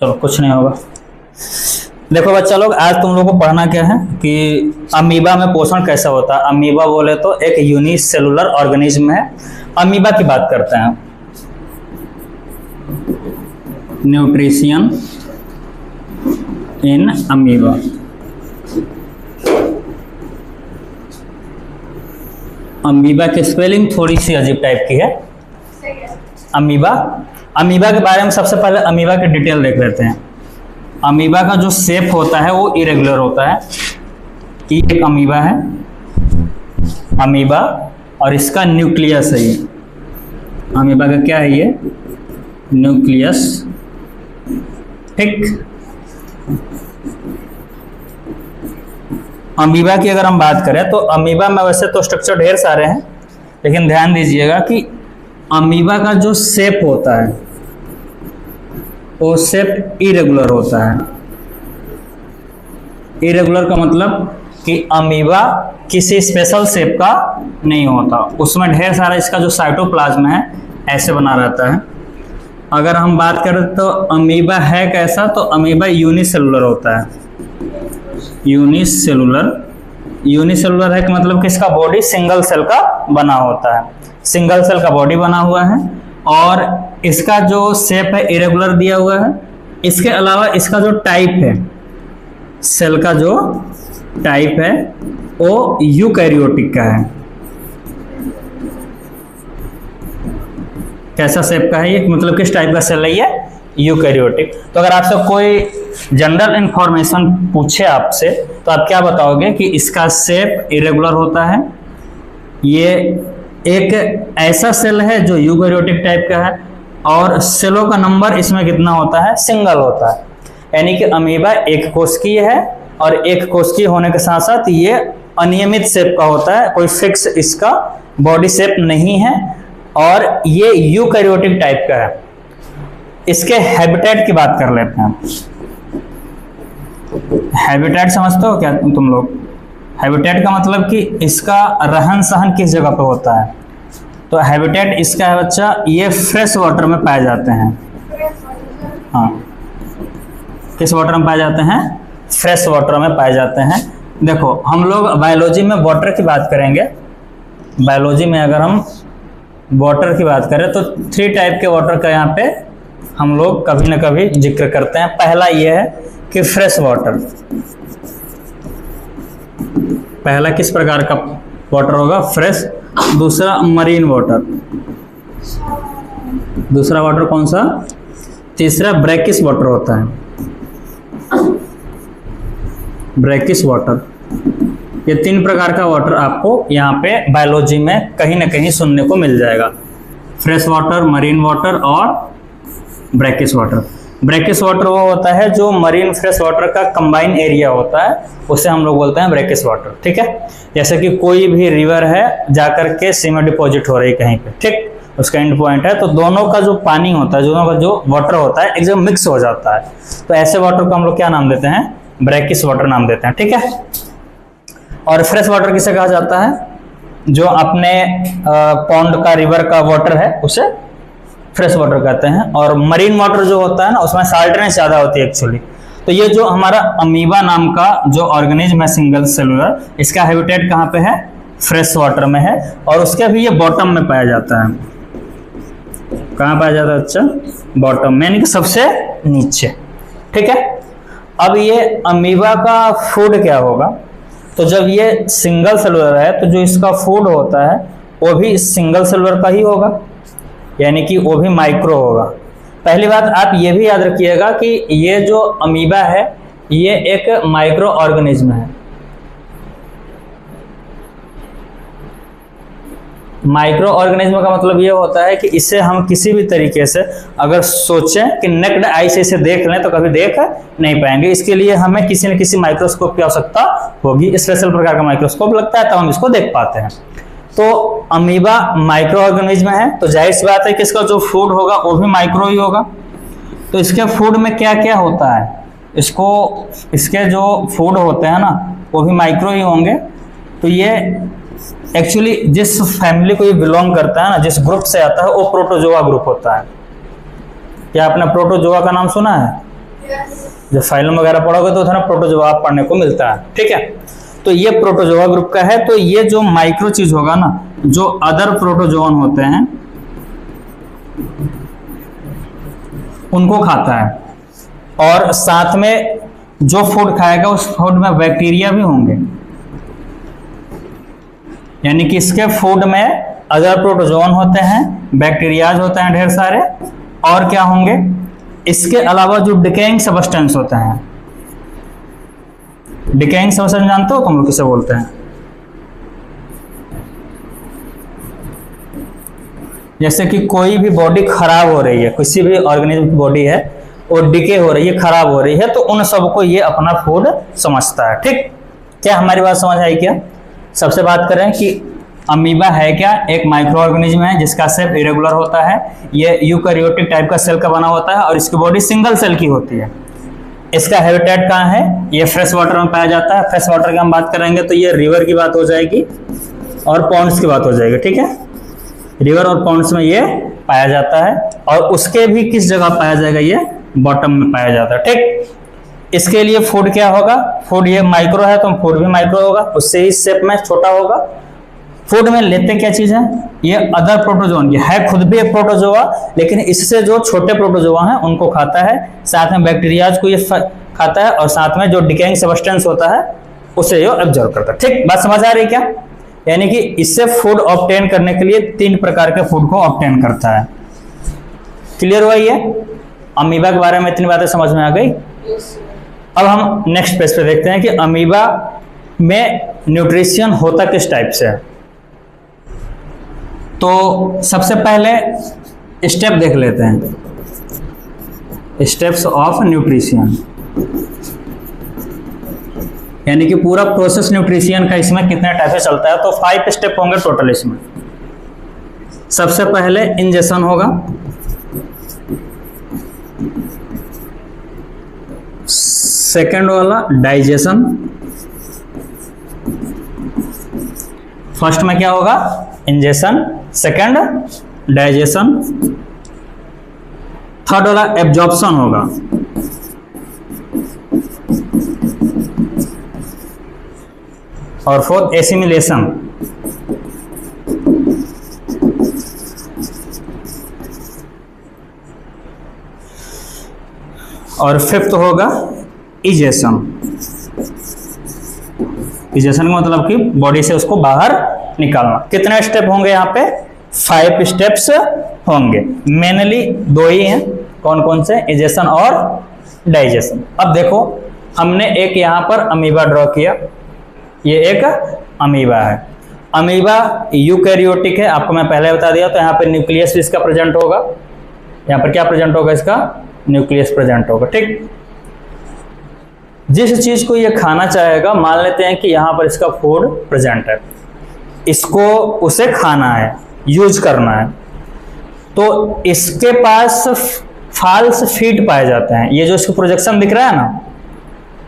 चलो कुछ नहीं होगा। देखो बच्चा लोग, आज तुम लोगों को पढ़ना क्या है कि अमीबा में पोषण कैसा होता है। अमीबा बोले तो एक यूनिसेलुलर ऑर्गेनिज्म है। अमीबा की बात करते हैं। Nutrition in amoeba. अमीबा की स्पेलिंग थोड़ी सी अजीब टाइप की है। अमीबा के बारे में सबसे पहले अमीबा की डिटेल देख लेते हैं। अमीबा का जो शेप होता है वो इरेगुलर होता है। ये एक अमीबा है, अमीबा, और इसका न्यूक्लियस है। ये अमीबा का क्या है? ये न्यूक्लियस। ठीक। अमीबा की अगर हम बात करें तो अमीबा में वैसे तो स्ट्रक्चर ढेर सारे हैं, लेकिन ध्यान दीजिएगा कि अमीबा का जो शेप होता है वो शेप इरेगुलर होता है। इरेगुलर का मतलब कि अमीबा किसी स्पेशल शेप का नहीं होता, उसमें ढेर सारा इसका जो साइटोप्लाज्म है ऐसे बना रहता है। अगर हम बात करें तो अमीबा है कैसा, तो अमीबा यूनिसेलुलर होता है। यूनिसेलुलर है कि मतलब कि इसका बॉडी सिंगल सेल का बना होता है। सिंगल सेल का बॉडी बना हुआ है और इसका जो शेप है इरेगुलर दिया हुआ है। इसके अलावा इसका जो टाइप है, सेल का जो टाइप है वो यूकैरियोटिक का है। कैसा शेप का है ये, मतलब किस टाइप का सेल है ये? यूकैरियोटिक। तो अगर आपसे कोई जनरल इंफॉर्मेशन पूछे आपसे तो आप क्या बताओगे कि इसका शेप इरेगुलर होता है। ये एक ऐसा सेल है जो यूकैरियोटिक टाइप का है और सेलों का नंबर इसमें कितना होता है? सिंगल होता है। यानी कि अमीबा एक कोशिकीय है और एक कोशिकीय होने के साथ साथ ये अनियमित शेप का होता है, कोई फिक्स इसका बॉडी शेप नहीं है और ये यूकैरियोटिक टाइप का है। इसके हैबिटेट की बात कर लेते हैं। हैबिटेट समझते हो क्या तुम लोग? हैबिटेट का मतलब कि इसका रहन सहन किस जगह पे होता है। तो हैबिटेट इसका है बच्चा, ये फ्रेश वाटर में पाए जाते हैं। हाँ, किस वाटर में पाए जाते हैं? फ्रेश वाटर में पाए जाते हैं। देखो हम लोग बायोलॉजी में वाटर की बात करेंगे। बायोलॉजी में अगर हम वाटर की बात करें तो 3 टाइप के वाटर का यहाँ पे हम लोग कभी ना कभी जिक्र करते हैं। पहला ये है कि फ्रेश वाटर। पहला किस प्रकार का वाटर होगा? फ्रेश। दूसरा मरीन वाटर। दूसरा वाटर कौन सा? तीसरा ब्रैकिश वाटर होता है। Brackish water. ये 3 प्रकार का वाटर आपको यहाँ पे बायोलॉजी में कहीं ना कहीं सुनने को मिल जाएगा। फ्रेश वाटर, मरीन वाटर और ब्रैकिश वाटर। ब्रैकिश वाटर वो होता है जो मरीन फ्रेश वाटर का कंबाइन एरिया होता है, उसे हम लोग बोलते हैं ब्रैकिश वाटर। ठीक है। जैसे कि कोई भी रिवर है जाकर के सी में डिपॉजिट हो रही है कहीं पे, ठीक, उसका एंड पॉइंट है, तो दोनों का जो पानी होता है, दोनों का जो वाटर होता है एक जगह मिक्स हो जाता है। तो ऐसे वाटर को हम लोग क्या नाम देते हैं? ब्रैकिश वाटर नाम देते हैं। ठीक है। और फ्रेश वाटर किसे कहा जाता है? जो अपने पॉन्ड का, रिवर का वाटर है उसे फ्रेश वाटर कहते हैं। और मरीन वाटर जो होता है ना, उसमें साल्टनेस ज़्यादा होती है एक्चुअली। तो ये जो हमारा अमीबा नाम का जो ऑर्गेनिज्म है सिंगल सेलुलर, इसका हैबिटेट कहाँ पे है? फ्रेश वाटर में है और उसके भी ये बॉटम में पाया जाता है। कहाँ पाया जाता है बच्चा? बॉटम में, यानी कि सबसे नीचे। ठीक है। अब ये अमीबा का फूड क्या होगा? तो जब ये सिंगल सेलुलर है तो जो इसका फूड होता है वो भी सिंगल सेलुलर का ही होगा, यानी कि वो भी माइक्रो होगा। पहली बात आप ये भी याद रखिएगा कि ये जो अमीबा है ये एक माइक्रो ऑर्गेनिज्म है। माइक्रो ऑर्गेनिज्म का मतलब ये होता है कि इसे हम किसी भी तरीके से अगर सोचें कि नेक्ड आई से इसे देख लें तो कभी देख नहीं पाएंगे। इसके लिए हमें किसी न किसी माइक्रोस्कोप की आवश्यकता होगी। स्पेशल प्रकार का माइक्रोस्कोप लगता है तब हम इसको देख पाते हैं। तो अमीबा माइक्रो ऑर्गेनिज्म है, तो जाहिर सी बात है कि इसका जो फूड होगा वो भी माइक्रो ही होगा। तो इसके फूड में क्या क्या होता है? इसके जो फूड होते हैं ना वो भी माइक्रो ही होंगे। तो ये एक्चुअली जिस फैमिली को ये बिलोंग करता है ना, जिस ग्रुप से आता है, वो प्रोटोजोआ ग्रुप होता है। क्या आपने प्रोटोजोआ का नाम सुना है? जब फाइलम वगैरह पढ़ोगे तो उधर प्रोटोजोआ पढ़ने को मिलता है, ठीक है। तो ये प्रोटोजोआ ग्रुप का है। तो ये जो माइक्रो चीज होगा ना, जो अदर प्रोटोजोन होते हैं उनको खाता है, और साथ में जो फूड खाएगा उस फूड में बैक्टीरिया भी होंगे, यानी कि इसके फूड में अदर प्रोटोजोन होते हैं, बैक्टीरियाज होते हैं ढेर सारे, और क्या होंगे, इसके अलावा जो डिकेइंग सब्सटेंस होते हैं। डिकेइंग सब्सटेंस जानते हो तुम लोग किसे बोलते हैं? जैसे कि कोई भी बॉडी खराब हो रही है, किसी भी ऑर्गेनिज्म की बॉडी है और डिके हो रही है, खराब हो रही है, तो उन सबको ये अपना फूड समझता है, ठीक। क्या हमारी बात समझ आई क्या? सबसे बात करें कि अमीबा है क्या? एक माइक्रो ऑर्गेनिज्म है जिसका शेप इरेगुलर होता है, ये यूकैरियोटिक टाइप का सेल का बना होता है और इसकी बॉडी सिंगल सेल की होती है। इसका हैबिटेट कहाँ है? ये फ्रेश वाटर में पाया जाता है। फ्रेश वाटर की हम बात करेंगे तो ये रिवर की बात हो जाएगी और पॉन्ड्स की बात हो जाएगी, ठीक है। रिवर और पॉन्ड्स में ये पाया जाता है, और उसके भी किस जगह पाया जाएगा? ये बॉटम में पाया जाता है, ठीक। इसके लिए फूड क्या होगा? फूड ये माइक्रो है तो फूड भी माइक्रो होगा, उससे ही शेप में छोटा होगा। फूड में लेते क्या चीज है? ये अदर प्रोटोजोन, ये है खुद भी एक प्रोटोजोआ, लेकिन इससे जो छोटे प्रोटोजोआ हैं उनको खाता है, साथ में बैक्टीरियाज को ये खाता है, और साथ में जो डिकेइंग सब्सटेंस होता है उसे ये ऑब्जर्व करता है, ठीक। बात समझ आ रही है क्या? यानी कि इससे फूड ऑब्टेन करने के लिए 3 प्रकार के फूड को ऑब्टेन करता है। क्लियर हुआ? ये अमीबा के बारे में इतनी बातें समझ में आ गई। अब हम नेक्स्ट पेज पे देखते हैं कि अमीबा में न्यूट्रिशन होता किस टाइप से है। तो सबसे पहले स्टेप देख लेते हैं, स्टेप्स ऑफ न्यूट्रिशन, यानी कि पूरा प्रोसेस न्यूट्रिशन का इसमें कितने टाइप से चलता है। तो 5 स्टेप होंगे टोटल इसमें। सबसे पहले इंजेक्शन होगा, सेकंड वाला डाइजेशन, फर्स्ट में क्या होगा? इंजेक्शन, सेकंड डाइजेशन, थर्ड वाला एब्जॉर्प्शन होगा, और फोर्थ एसिमिलेशन, और फिफ्थ होगा इजेशन। इजेशन का मतलब कि बॉडी से उसको बाहर निकालना। कितने स्टेप होंगे यहाँ पे? 5 स्टेप्स होंगे। मेनली 2 ही हैं, कौन कौन से? इजेशन और डाइजेशन। अब देखो, हमने एक यहाँ पर अमीबा ड्रॉ किया, ये एक अमीबा है। अमीबा यूकैरियोटिक है, आपको मैं पहले बता दिया। तो यहाँ पे न्यूक्लियस भी इसका प्रेजेंट होगा, यहाँ पर क्या प्रेजेंट होगा? इसका न्यूक्लियस प्रेजेंट होगा, ठीक। जिस चीज को ये खाना चाहेगा, मान लेते हैं कि यहाँ पर इसका फूड प्रेजेंट है, इसको उसे खाना है, यूज करना है, तो इसके पास फाल्स फीट पाए जाते हैं। ये जो इसको प्रोजेक्शन दिख रहा है ना,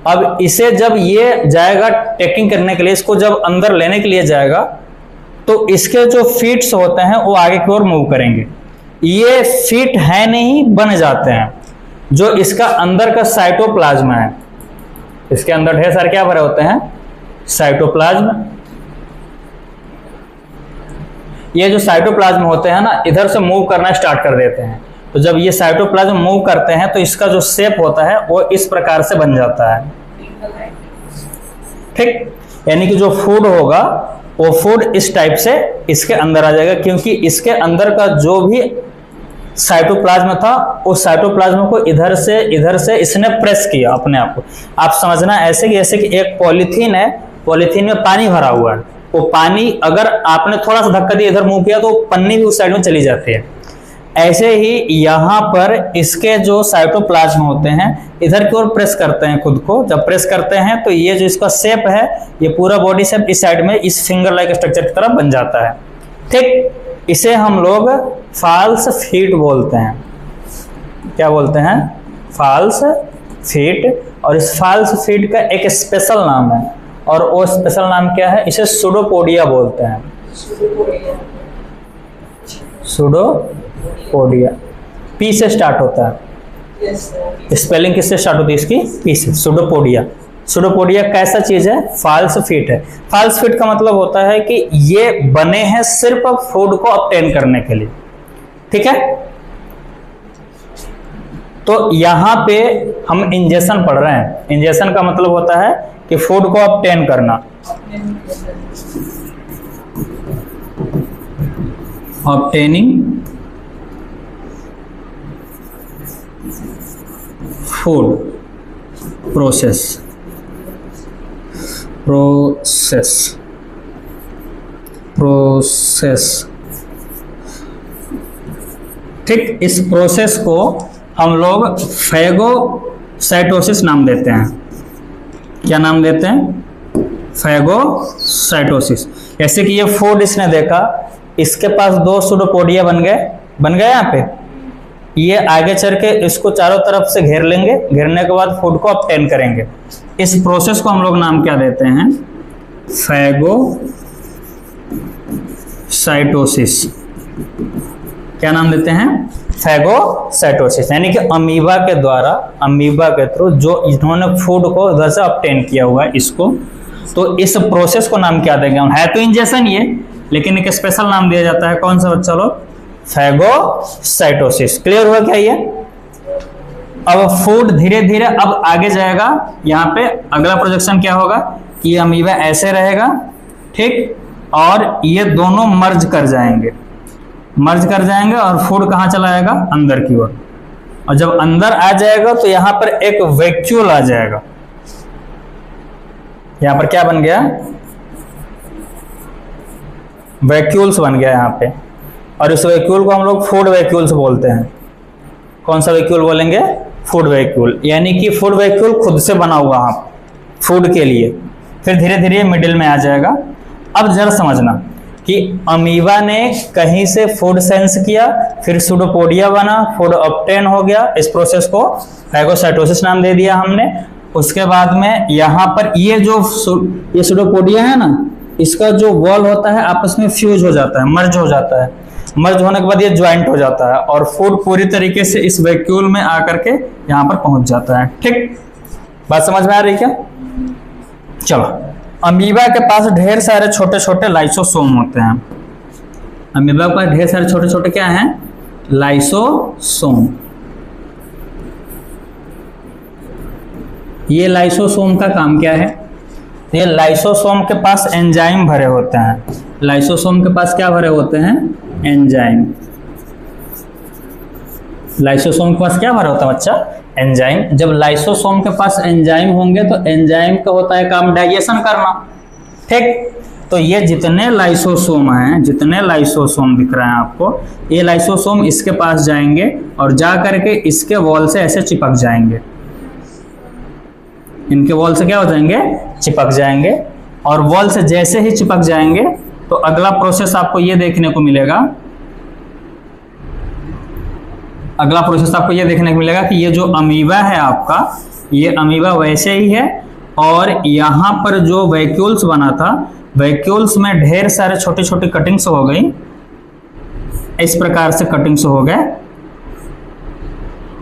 अब इसे जब ये जाएगा टेकिंग करने के लिए, इसको जब अंदर लेने के लिए जाएगा, तो इसके जो फीट्स होते हैं वो आगे की ओर मूव करेंगे। ये फीट है नहीं, बन जाते हैं। जो इसका अंदर का साइटोप्लाज्म है, इसके अंदर ढेर सारे क्या भरे होते हैं? साइटोप्लाज्म। ये जो साइटोप्लाज्म होते हैं ना, इधर से मूव करना स्टार्ट कर देते हैं। तो जब ये साइटोप्लाज्म मूव करते हैं तो इसका जो शेप होता है वो इस प्रकार से बन जाता है, ठीक। यानी कि जो फूड होगा वो फूड इस टाइप से इसके अंदर आ जाएगा, क्योंकि इसके अंदर का जो भी साइटोप्लाज्म था, उस साइटोप्लाज्म को इधर से इसने प्रेस किया अपने आप को। आप समझना ऐसे कि जैसे कि एक पॉलीथीन है, पॉलीथीन में पानी भरा हुआ है, वो पानी अगर आपने थोड़ा सा धक्का दिया, इधर मूव किया, तो पन्नी भी उस साइड में चली जाती है। ऐसे ही यहाँ पर इसके जो साइटोप्लाज्म होते हैं इधर की ओर प्रेस करते हैं खुद को। जब प्रेस करते हैं तो ये जो इसका शेप है, ये पूरा बॉडी शेप इस साइड में इस फिंगर लाइक स्ट्रक्चर की तरह बन जाता है, ठीक। इसे हम लोग फाल्स फीट बोलते हैं। क्या बोलते हैं? False feet. और इस फाल्स फीट का एक स्पेशल नाम है, और वो स्पेशल नाम क्या है? इसे सूडोपोडिया बोलते हैं। सूडोपोडिया, पी से स्टार्ट होता है। स्पेलिंग किससे स्टार्ट होती है इसकी? पी से। सुडोपोडिया। सुडोपोडिया कैसा चीज है? फाल्स फीट है। फाल्स फीट का मतलब होता है कि ये बने हैं सिर्फ फूड को ऑब्टेन करने के लिए, ठीक है। तो यहां पे हम इंजेक्शन पढ़ रहे हैं। इंजेक्शन का मतलब होता है कि फूड को ऑब्टेन करना, ऑब्टेनिंग फूड प्रोसेस, ठीक। इस प्रोसेस को हम लोग फैगोसाइटोसिस नाम देते हैं। क्या नाम देते हैं? फैगोसाइटोसिस। जैसे कि ये फूड इसने देखा, इसके पास 2 सुडोपोडिया बन गए यहाँ पे। ये आगे चल के इसको चारों तरफ से घेर लेंगे, घेरने के बाद फूड को ऑब्टेन करेंगे। इस प्रोसेस को हम लोग नाम क्या देते हैं? फैगोसाइटोसिस। क्या नाम देते हैं? फैगोसाइटोसिस। यानी कि अमीबा के द्वारा, अमीबा के थ्रू जो इन्होंने फूड को उधर से ऑब्टेन किया हुआ है इसको, तो इस प्रोसेस को नाम क्या देंगे? है तो इंजेक्शन ये, लेकिन एक स्पेशल नाम दिया जाता है। कौन सा बच्चा लोग? फैगोसाइटोसिस। क्लियर हुआ क्या ये? अब फूड धीरे धीरे अब आगे जाएगा। यहाँ पे अगला प्रोजेक्शन क्या होगा कि अमीबा ऐसे रहेगा, ठीक, और ये दोनों मर्ज कर जाएंगे और फूड कहाँ चला जाएगा? अंदर की ओर। और जब अंदर आ जाएगा तो यहाँ पर एक वैक्यूल आ जाएगा। यहाँ पर क्या बन गया? वैक्यूल्स बन गया यहाँ पे। और इस वैक्यूल को हम लोग फूड वैक्यूल्स बोलते हैं। कौन सा वैक्यूल बोलेंगे? Food vacuole. यानी कि फूड वैक्यूल खुद से बना हुआ है फूड के लिए। फिर धीरे धीरे मिडिल में आ जाएगा। अब जरा समझना कि अमीबा ने कहीं से फूड सेंस किया, फिर सुडोपोडिया बना, फूड ऑब्टेन हो गया। इस प्रोसेस को फैगोसाइटोसिस नाम दे दिया हमने। उसके बाद में यहाँ पर ये सुडोपोडिया है ना, इसका जो वॉल होता है आपस में फ्यूज हो जाता है, मर्ज हो जाता है। मर्ज होने के बाद ये ज्वाइंट हो जाता है और फूड पूरी तरीके से इस वैक्यूल में आकर के यहाँ पर पहुंच जाता है, ठीक। बात समझ में आ रही क्या? चलो, अमीबा के पास ढेर सारे छोटे छोटे लाइसोसोम होते हैं। अमीबा के पास ढेर सारे छोटे छोटे क्या हैं? लाइसोसोम। ये लाइसोसोम का काम क्या है? ये लाइसोसोम के पास एंजाइम भरे होते हैं। लाइसोसोम के पास क्या भरे होते हैं? एंजाइम। लाइसोसोम के पास क्या भरा होता है बच्चा? एंजाइम। जब लाइसोसोम के पास एंजाइम होंगे तो एंजाइम का होता है काम डाइजेशन करना, ठीक। तो ये जितने लाइसोसोम हैं, जितने लाइसोसोम दिख रहे हैं आपको, ये लाइसोसोम इसके पास जाएंगे और जा करके इसके वॉल से ऐसे चिपक जाएंगे। इनके वॉल से क्या हो जाएंगे? चिपक जाएंगे। और वॉल से जैसे ही चिपक जाएंगे तो अगला प्रोसेस आपको ये देखने को मिलेगा, अगला प्रोसेस आपको ये देखने को मिलेगा कि ये जो अमीबा है आपका, ये अमीबा वैसे ही है और यहाँ पर जो वैक्यूल्स बना था, वैक्यूल्स में ढेर सारे छोटे छोटे कटिंग्स हो गई। इस प्रकार से कटिंग्स हो गए,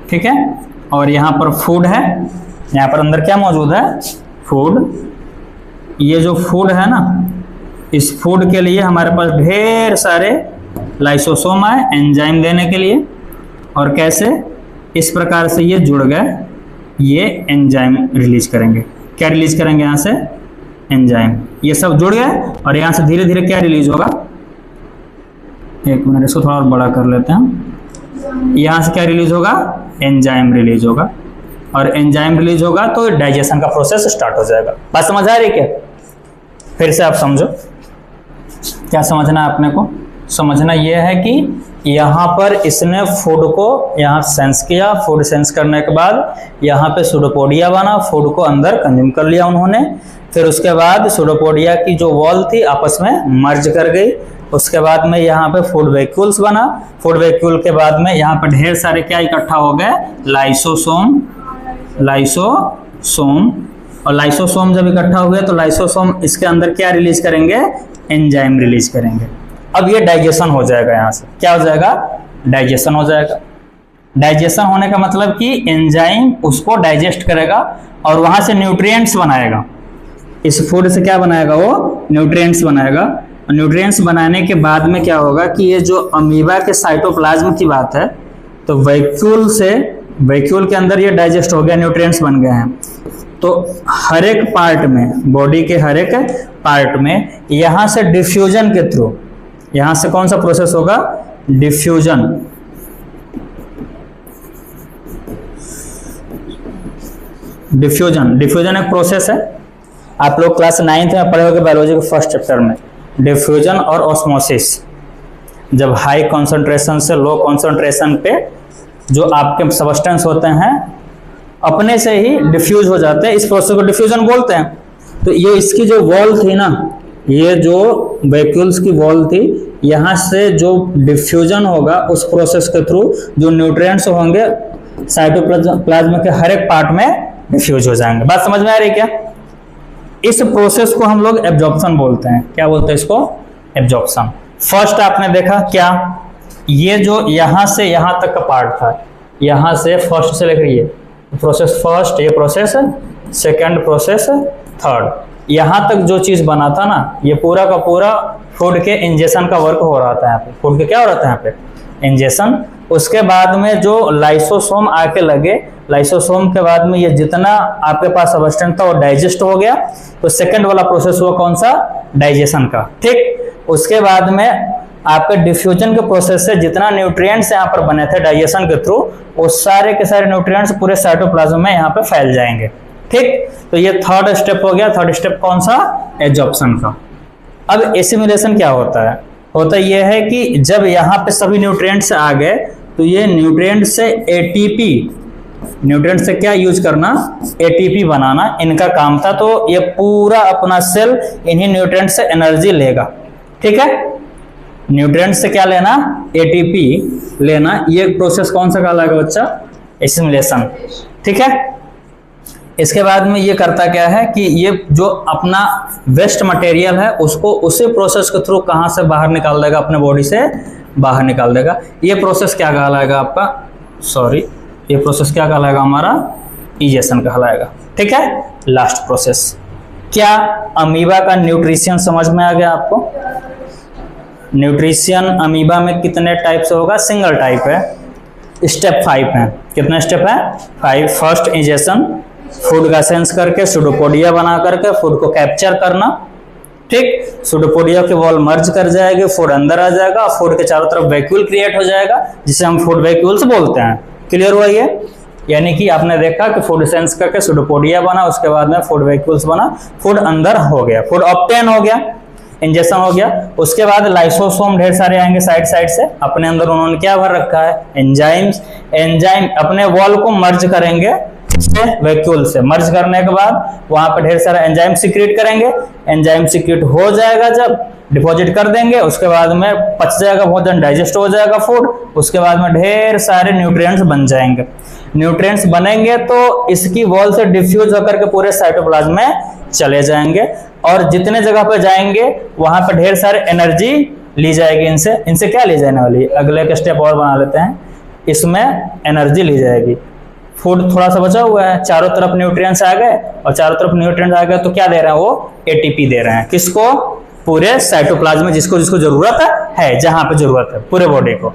ठीक है। और यहाँ पर फूड है, यहाँ पर अंदर क्या मौजूद है? फूड। ये जो फूड है ना, इस फूड के लिए हमारे पास ढेर सारे लाइसोसोम आए एंजाइम देने के लिए। और कैसे? इस प्रकार से ये जुड़ गए, ये एंजाइम रिलीज करेंगे। क्या रिलीज करेंगे यहाँ से? एंजाइम। ये सब जुड़ गए और यहाँ से धीरे धीरे क्या रिलीज होगा? एक मिनट, इसको थोड़ा और बड़ा कर लेते हैं। यहाँ से क्या रिलीज होगा? एंजाइम रिलीज होगा। और एंजाइम रिलीज होगा तो डाइजेशन का प्रोसेस स्टार्ट हो जाएगा। बात समझ आ रही क्या? फिर से आप समझो, क्या समझना है अपने को? समझना यह है कि यहाँ पर इसने फूड को यहाँ सेंस किया, फूड सेंस करने के बाद यहाँ पे सुडोपोडिया बना, फूड को अंदर कंज्यूम कर लिया उन्होंने। फिर उसके बाद सुडोपोडिया की जो वॉल थी आपस में मर्ज कर गई। उसके बाद में यहाँ पे फूड वैक्यूल्स बना। फूड वैक्यूल के बाद में यहाँ पर ढेर सारे क्या इकट्ठा हो गए? लाइसोसोम। लाइसोसोम। और लाइसोसोम जब इकट्ठा हो गया तो लाइसोसोम इसके अंदर क्या रिलीज करेंगे? एंजाइम रिलीज करेंगे। अब ये डाइजेशन हो जाएगा। यहाँ से क्या हो जाएगा? डाइजेशन हो जाएगा। डाइजेशन होने का मतलब कि एंजाइम उसको डाइजेस्ट करेगा और वहां से न्यूट्रिएंट्स बनाएगा। इस फूड से क्या बनाएगा, वो न्यूट्रिएंट्स बनाएगा। न्यूट्रिएंट्स बनाने के बाद में क्या होगा कि ये जो अमीबा के साइटोप्लाज्म की बात है, तो वैक्यूल के अंदर ये डाइजेस्ट हो गया, न्यूट्रिएंट्स बन गए हैं। तो हर एक पार्ट में, बॉडी के हर एक पार्ट में यहां से डिफ्यूजन के थ्रू, यहां से कौन सा प्रोसेस होगा, डिफ्यूजन। डिफ्यूजन एक प्रोसेस है, आप लोग क्लास 9th में पढ़े होंगे बायोलॉजी के फर्स्ट चैप्टर में। डिफ्यूजन और ऑस्मोसिस, जब हाई कॉन्सेंट्रेशन से लो कॉन्सेंट्रेशन पे जो आपके सब्सटेंस होते हैं अपने से ही डिफ्यूज हो जाते हैं, इस प्रोसेस को डिफ्यूजन बोलते हैं। तो ये इसकी जो वॉल थी ना, ये जो वैक्यूल्स की वॉल थी, यहाँ से जो डिफ्यूजन होगा उस प्रोसेस के थ्रू जो न्यूट्रिएंट्स होंगे साइटोप्लाज्म के हर एक पार्ट में डिफ्यूज हो जाएंगे। बात समझ में आ रही क्या? इस प्रोसेस को हम लोग एब्जॉर्प्शन बोलते हैं। क्या बोलते हैं इसको? एब्जॉर्प्शन। फर्स्ट आपने देखा क्या, ये जो यहां से यहां तक का पार्ट था, यहां से फर्स्ट से लेकर ये प्रोसेस फर्स्ट, ये प्रोसेस सेकंड, प्रोसेस थर्ड, यहां तक जो चीज बना था ना, ये पूरा का पूरा फूड के इंजेक्शन का वर्क हो रहा था यहाँ पे। फूड के क्या हो रहा था यहाँ पे? इंजेक्शन। उसके बाद में जो लाइसोसोम आके लगे, लाइसोसोम के बाद में ये जितना आपके पास सब्सटेंस था वो डाइजेस्ट हो गया। तो सेकंड वाला प्रोसेस हुआ कौन सा? डाइजेशन का। ठीक। उसके बाद में आपके डिफ्यूजन के प्रोसेस से जितना न्यूट्रिएंट्स यहाँ पर बने थे डाइजेशन के थ्रू, वो सारे के सारे न्यूट्रिएंट्स पूरे साइटोप्लाज्म में यहाँ पे फैल जाएंगे। ठीक। तो ये थर्ड स्टेप हो गया। थर्ड स्टेप कौन सा? एब्जॉर्प्शन का। अब एसिमिलेशन क्या होता है? होता यह है कि जब यहाँ पे सभी न्यूट्रिएंट्स आ गए तो ये न्यूट्रिएंट से एटीपी, न्यूट्रिएंट से क्या यूज करना? एटीपी बनाना इनका काम था। तो ये पूरा अपना सेल इन्हीं न्यूट्रिएंट से एनर्जी लेगा। ठीक है। न्यूट्रिएंट से क्या लेना? एटीपी लेना। ये प्रोसेस कौन सा कहलाएगा बच्चा? एसिमिलेशन। ठीक है। इसके बाद में ये करता क्या है कि ये जो अपना वेस्ट मटेरियल है उसको उसी प्रोसेस के थ्रू कहाँ से बाहर निकाल देगा? अपने बॉडी से बाहर निकाल देगा। ये प्रोसेस क्या कहलाएगा आपका? ये प्रोसेस क्या कहलाएगा हमारा? इजेशन कहलाएगा। ठीक है। लास्ट प्रोसेस क्या? अमीबा का न्यूट्रिशन समझ में आ गया आपको? न्यूट्रिशन अमीबा में कितने टाइप से होगा? सिंगल टाइप है। स्टेप 5 है। कितने स्टेप है? 5। फर्स्ट इंजेक्शन, फूड का सेंस करके सूडोपोडिया बना करके फूड को कैप्चर करना। ठीक। सूडोपोडिया की वॉल मर्ज कर जाएगी, फूड अंदर आ जाएगा, फूड के चारों तरफ वैक्यूल क्रिएट हो जाएगा जिसे हम फूड वैक्यूल्स बोलते हैं। क्लियर हुआ ये? यानी कि आपने देखा कि फूड सेंस करके सूडोपोडिया बना, उसके बाद में फूड वैक्यूल्स बना, फूड अंदर हो गया, फूड ऑब्टेन हो गया, इंजेक्शन हो गया। उसके बाद लाइसोसोम ढेर सारे आएंगे साइड साइड से, अपने अंदर उन्होंने क्या भर रखा है? एंजाइम्स। एंजाइम अपने वॉल को मर्ज करेंगे वैक्यूल से। मर्ज करने के बाद वहां पर ढेर सारा एंजाइम सीक्रेट करेंगे। एंजाइम सीक्रेट हो जाएगा, जब डिपॉजिट कर देंगे, उसके बाद में पच जाएगा भोजन, डाइजेस्ट हो जाएगा फूड। उसके बाद में ढेर सारे न्यूट्रिएंट्स बन जाएंगे। न्यूट्रिएंट्स बनेंगे तो इसकी वॉल से डिफ्यूज होकर के पूरे साइटोप्लाज्म में चले जाएंगे और जितने जगह पर जाएंगे वहां पर ढेर सारे एनर्जी ली जाएगी। इनसे क्या ली जाने वाली? अगले एक स्टेप और बना लेते हैं। इसमें एनर्जी ली जाएगी। फूड थोड़ा सा बचा हुआ है, चारों तरफ न्यूट्रिएंट्स आ गए और चारों तरफ न्यूट्रिएंट्स आ गए तो क्या दे रहे हैं? वो एटीपी दे रहे हैं। किसको? पूरे साइटोप्लाज्म में जिसको जिसको जरूरत है, जहां पे जरूरत है पूरे बॉडी को।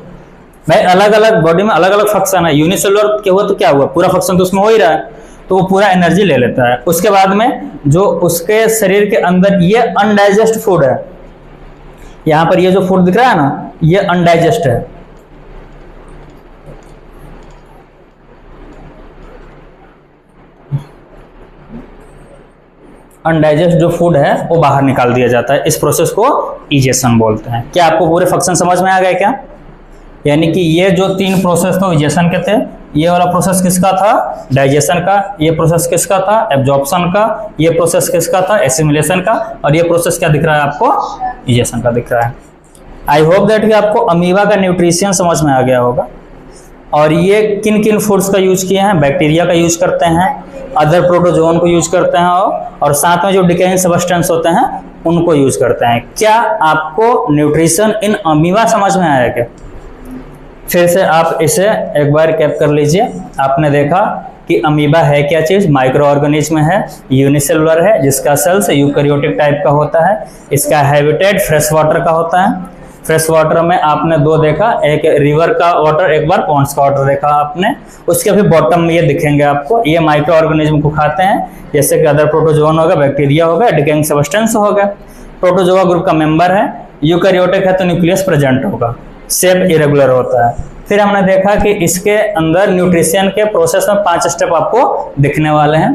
भाई अलग अलग बॉडी में अलग अलग फंक्शन है। यूनिसेलुलर क्या हुआ तो क्या हुआ? पूरा फंक्शन तो उसमें हो ही रहा है, तो वो पूरा एनर्जी ले लेता है। उसके बाद में जो उसके शरीर के अंदर ये अनडाइजेस्ट फूड है, यहां पर ये जो फूड दिख रहा है ना, ये अनडाइजेस्ट है। अनडाइजेस्ट जो फूड है वो बाहर निकाल दिया जाता है। इस प्रोसेस को इजेशन बोलते हैं। क्या आपको पूरे फंक्शन समझ में आ गए क्या? यानी कि ये जो 3 प्रोसेस थे इजेशन के थे। ये वाला प्रोसेस किसका था? डाइजेशन का। ये प्रोसेस किसका था? एब्जॉर्प्शन का। ये प्रोसेस किसका था? एसिमिलेशन का। और ये प्रोसेस क्या दिख रहा है आपको? इजेशन का दिख रहा है। आई होप दैट कि आपको अमीबा का न्यूट्रिशन समझ में आ गया होगा। और ये किन किन फूड्स का यूज किए हैं? बैक्टीरिया का यूज करते हैं, अदर प्रोटोजोन को यूज करते हैं और साथ में जो डिकेइंग सब्सटेंस होते हैं उनको यूज करते हैं। क्या आपको न्यूट्रिशन इन अमीबा समझ में आया क्या? फिर से आप इसे एक बार कैप कर लीजिए। आपने देखा कि अमीबा है क्या चीज, माइक्रो ऑर्गेनिज्म है, यूनिसेलुलर है, जिसका सेल्स यूकैरियोटिक टाइप का होता है। इसका हैबिटेट फ्रेश वाटर का होता है। फ्रेश वाटर में आपने दो देखा, एक रिवर का वाटर, एक बार पॉन्ड्स का वाटर देखा आपने। उसके भी बॉटम में ये दिखेंगे आपको, ये माइक्रो ऑर्गेनिज्म को खाते हैं, जैसे कि अदर प्रोटोजोन होगा, बैक्टीरिया होगा, डिकेइंग सब्सटेंस होगा। प्रोटोजोआ ग्रुप का मेंबर है। यूकैरियोटिक है तो न्यूक्लियस प्रेजेंट होगा, शेप इरेगुलर होता है। फिर हमने देखा कि इसके अंदर न्यूट्रिशन के प्रोसेस में 5 स्टेप आपको दिखने वाले हैं।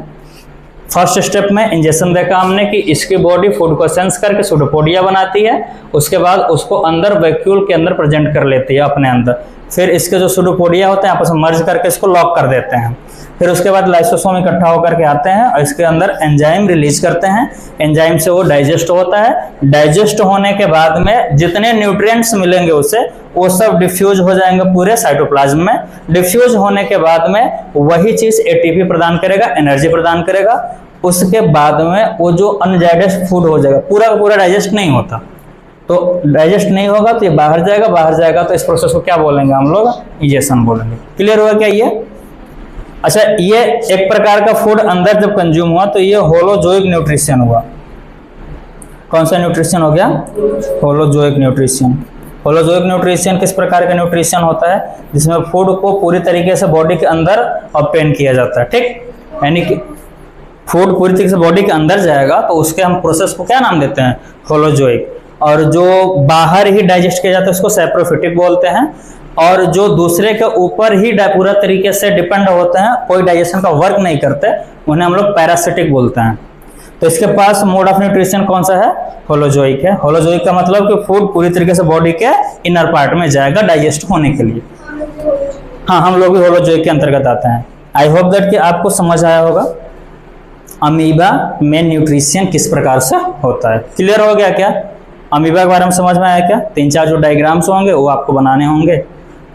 फर्स्ट स्टेप में इंजेक्शन देखा हमने कि इसकी बॉडी फूड को सेंस करके सूडोपोडिया बनाती है, उसके बाद उसको अंदर वैक्यूल के अंदर प्रेजेंट कर लेती है अपने अंदर। फिर इसके जो सूडोपोडिया होते हैं आपस में मर्ज करके इसको लॉक कर देते हैं। फिर उसके बाद लाइसोसोम इकट्ठा होकर के आते हैं और इसके अंदर एंजाइम रिलीज करते हैं। एंजाइम से वो डाइजेस्ट होता है। डाइजेस्ट होने के बाद में जितने न्यूट्रिएंट्स मिलेंगे उसे, वो सब डिफ्यूज हो जाएंगे पूरे साइटोप्लाज्म में। डिफ्यूज होने के बाद में वही चीज एटीपी प्रदान करेगा, एनर्जी प्रदान करेगा। उसके बाद में वो जो अनडाइजेस्ट फूड हो जाएगा, पूरा का पूरा डाइजेस्ट नहीं होता, तो डाइजेस्ट नहीं होगा तो ये बाहर जाएगा। बाहर जाएगा तो इस प्रोसेस को क्या बोलेंगे हम लोग, इजेशन बोलेंगे। क्लियर हुआ क्या ये? अच्छा, ये एक प्रकार का फूड अंदर जब कंज्यूम हुआ तो ये होलोजोइक न्यूट्रिशन हुआ। कौन सा न्यूट्रिशन हो गया? Holozoic nutrition. होलोजोइक न्यूट्रिशन किस प्रकार का न्यूट्रिशन होता है? जिसमें फूड को पूरी तरीके से बॉडी के अंदर ऑब्टेन किया जाता है। ठीक, यानी कि फूड पूरी तरीके से बॉडी के अंदर जाएगा तो उसके हम प्रोसेस को क्या नाम देते हैं? होलोजोइक। और जो बाहर ही डाइजेस्ट किया जाता है उसको सैप्रोफिटिक बोलते हैं। और जो दूसरे के ऊपर ही पूरा तरीके से डिपेंड होते हैं, कोई डाइजेशन का वर्क नहीं करते, उन्हें हम लोग पैरासिटिक बोलते हैं। तो इसके पास मोड ऑफ न्यूट्रिशन कौन सा है? होलोजोइक है। होलोजोइक का मतलब कि फूड पूरी तरीके से बॉडी के इनर पार्ट में जाएगा डाइजेस्ट होने के लिए। हाँ, हम लोग भी होलोजोइक के अंतर्गत आते हैं। आई होप दैट कि आपको समझ आया होगा अमीबा में न्यूट्रिशन किस प्रकार से होता है। क्लियर हो गया क्या? अमीबा के बारे में समझ में आया क्या? 3-4 जो डायग्राम्स होंगे वो आपको बनाने होंगे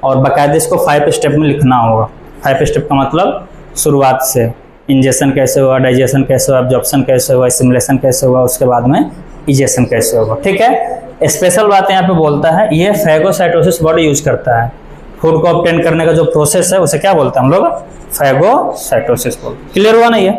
और बाकायदे इसको 5 स्टेप में लिखना होगा। 5 स्टेप का मतलब शुरुआत से इंजेक्शन कैसे हुआ, डाइजेशन कैसे हुआ, एब्जॉर्प्शन कैसे हुआ, एसिमिलेशन कैसे हुआ, उसके बाद में इजेशन कैसे होगा। ठीक है, स्पेशल बातें यहाँ पे बोलता है, ये फैगोसाइटोसिस वर्ड यूज करता है। फूड को ऑब्टेन करने का जो प्रोसेस है उसे क्या बोलते हैं हम लोग? फैगोसाइटोसिस बोलते हैं। क्लियर हुआ ना ये?